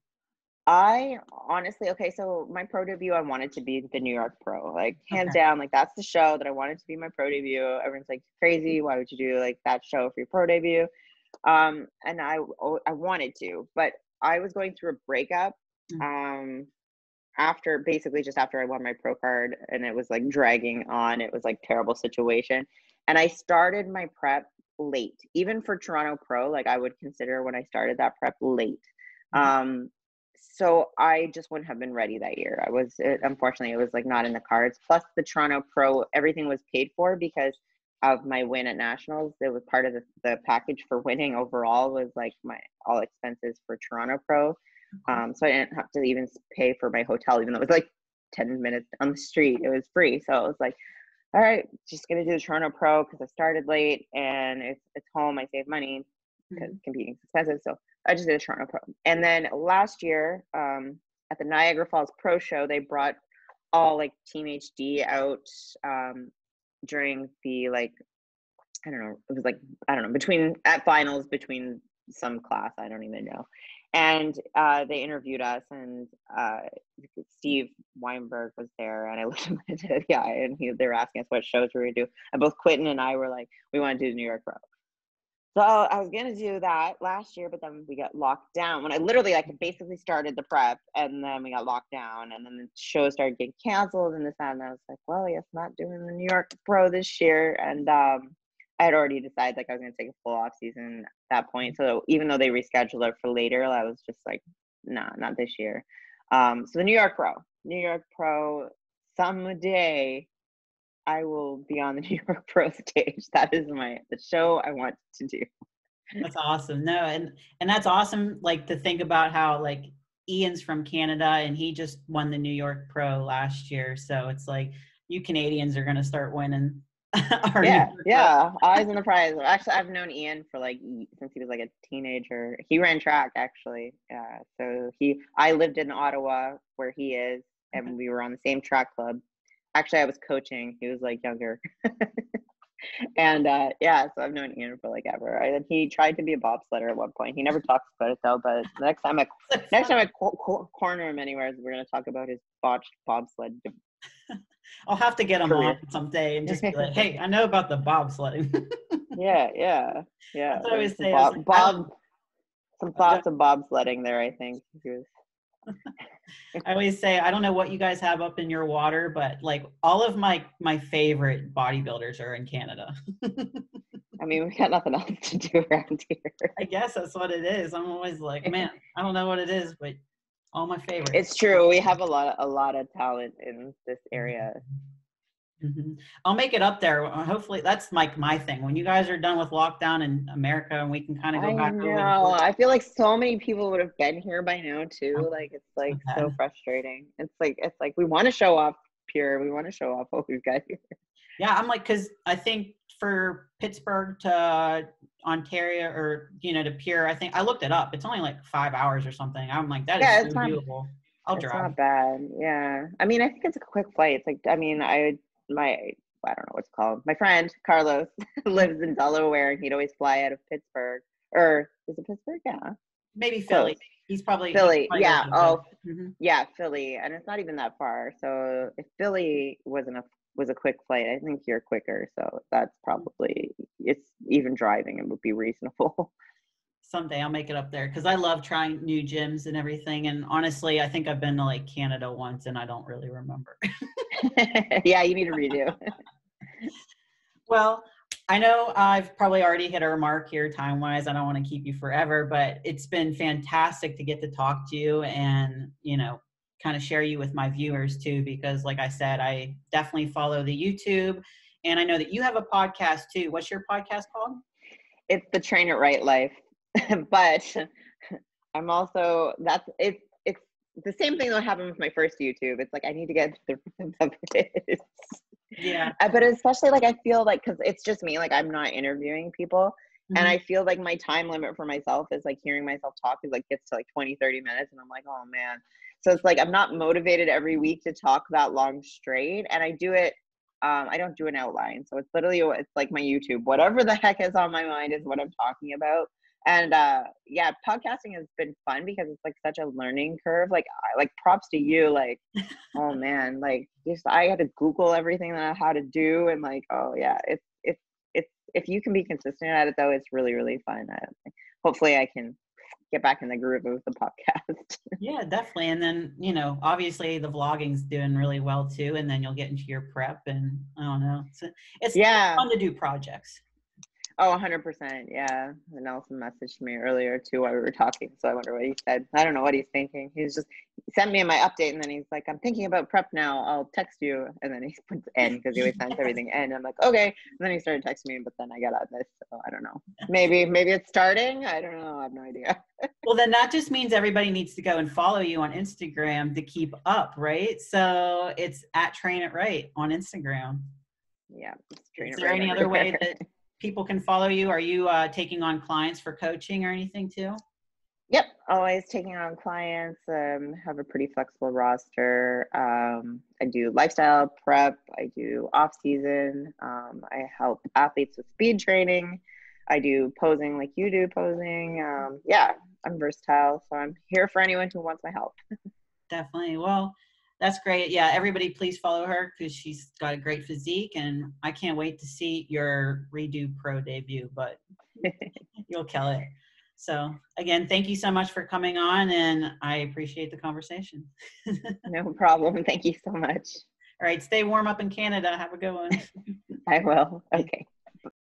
I honestly, so my pro debut, I wanted to be the New York Pro, like hands down. Like, that's the show that I wanted to be my pro debut. Everyone's like, crazy, why would you do like that show for your pro debut? And I wanted to, but I was going through a breakup after I won my pro card, and it was like dragging on. It was like terrible situation, and I started my prep late, even for Toronto Pro. Like, I would consider when I started that prep late. So I just wouldn't have been ready that year. Unfortunately, it was like not in the cards. Plus the Toronto Pro, everything was paid for because of my win at nationals. It was part of the package for winning overall, was like my all expenses for Toronto Pro. So I didn't have to even pay for my hotel, even though it was like 10 minutes on the street. It was free. So it was like, all right, just going to do the Toronto Pro because I started late and it's home. I save money because competing is expensive. So I just did a Toronto Pro. And then last year at the Niagara Falls Pro Show, they brought all like Team HD out during the like, I don't know, it was like, I don't know, at finals between some class, I don't even know. And they interviewed us, and Steve Weinberg was there, and I looked at the guy, and they were asking us what shows we were going to do. And both Quentin and I were like, we want to do the New York Pro. So I was going to do that last year, but then we got locked down. When I basically started the prep, and then we got locked down, and then the show started getting canceled and this, that, and I was like, well, I guess not doing the New York Pro this year. And I had already decided like I was going to take a full off season at that point. So even though they rescheduled it for later, I was just like, nah, not this year. So the New York Pro, someday I will be on the New York Pro stage. That is the show I want to do. That's awesome. No, and that's awesome. Like, to think about how like Ian's from Canada and he just won the New York Pro last year. So it's like you Canadians are going to start winning. Yeah. Eyes on the prize. Actually, I've known Ian for like since he was like a teenager. He ran track actually. So I lived in Ottawa where he is, and we were on the same track club. Actually, I was coaching. He was like younger. And so I've known Ian for like ever. And he tried to be a bobsledder at one point. He never talks about it though. But next time I corner him anywhere, we're gonna talk about his botched bobsled. I'll have to get him on someday and just be like, hey, I know about the bobsledding. Yeah. That's what I always say. Bob Some thoughts of bobsledding there, I think. I always say, I don't know what you guys have up in your water, but like all of my favorite bodybuilders are in Canada. I mean, we got nothing else to do around here. I guess that's what it is. I'm always like, man, I don't know what it is, but all my favorites. It's true. We have a lot of talent in this area. Mm-hmm. I'll make it up there. Hopefully, that's my thing. When you guys are done with lockdown in America, and we can kind of go back over. I feel like so many people would have been here by now too. Like it's like so frustrating. It's like we want to show off Pure. We want to show off what we've got here. Yeah, I'm like, because I think for Pittsburgh to Ontario or to Pure, I think I looked it up. It's only like 5 hours or something. I'm like, that is so doable. I'll drive. It's not bad. Yeah, I mean, I think it's a quick flight. It's like, I mean, I don't know what's it called. My friend Carlos lives in Delaware, and he'd always fly out of Pittsburgh. Or is it Pittsburgh? Yeah. Maybe Philly. He's probably Philly. Yeah. Yeah, Philly, and it's not even that far. So if Philly was a quick flight, I think you're quicker. So that's probably, it's even driving, it would be reasonable. Someday I'll make it up there because I love trying new gyms and everything. And honestly, I think I've been to like Canada once and I don't really remember. Yeah, you need to redo. Well, I know I've probably already hit our mark here time-wise. I don't want to keep you forever, but it's been fantastic to get to talk to you and, kind of share you with my viewers too, because like I said, I definitely follow the YouTube and I know that you have a podcast too. What's your podcast called? It's the Train It Right Life. But I'm also, it's the same thing that happened with my first YouTube. It's like, I need to get the rhythm of it. Yeah. But especially like, I feel like, cause it's just me, like I'm not interviewing people. Mm-hmm. And I feel like my time limit for myself is like hearing myself talk is like gets to like 20-30 minutes. And I'm like, oh man. So it's like, I'm not motivated every week to talk that long straight. And I do it, I don't do an outline. So it's literally, it's like my YouTube, whatever the heck is on my mind is what I'm talking about. And yeah, podcasting has been fun because it's like such a learning curve. Like props to you. Like, oh man, like I had to Google everything that I had to do, and like, oh yeah, it's if you can be consistent at it though, it's really really fun. Hopefully, I can get back in the groove of the podcast. Yeah, definitely. And then obviously the vlogging's doing really well too. And then you'll get into your prep, and I don't know, it's fun to do projects. Oh, 100%. Yeah. And Nelson messaged me earlier too while we were talking. So I wonder what he said. I don't know what he's thinking. He sent me my update and then he's like, I'm thinking about prep now. I'll text you. And then he puts N because he always sends everything N. I'm like, okay. And then he started texting me, but then I got on this. So I don't know. Maybe it's starting. I don't know. I have no idea. Well, then that just means everybody needs to go and follow you on Instagram to keep up, right? So it's at Train It Right on Instagram. Yeah. Is there any other way that people can follow you? Are you taking on clients for coaching or anything too? Yep, always taking on clients. Have a pretty flexible roster. I do lifestyle prep. I do off season. I help athletes with speed training. I do posing like you do posing. Yeah, I'm versatile, so I'm here for anyone who wants my help. Definitely. Well, that's great. Yeah, everybody please follow her because she's got a great physique, and I can't wait to see your Redo Pro debut, but you'll kill it. So again, thank you so much for coming on, and I appreciate the conversation. No problem. Thank you so much. All right, stay warm up in Canada. Have a good one. I will. Okay.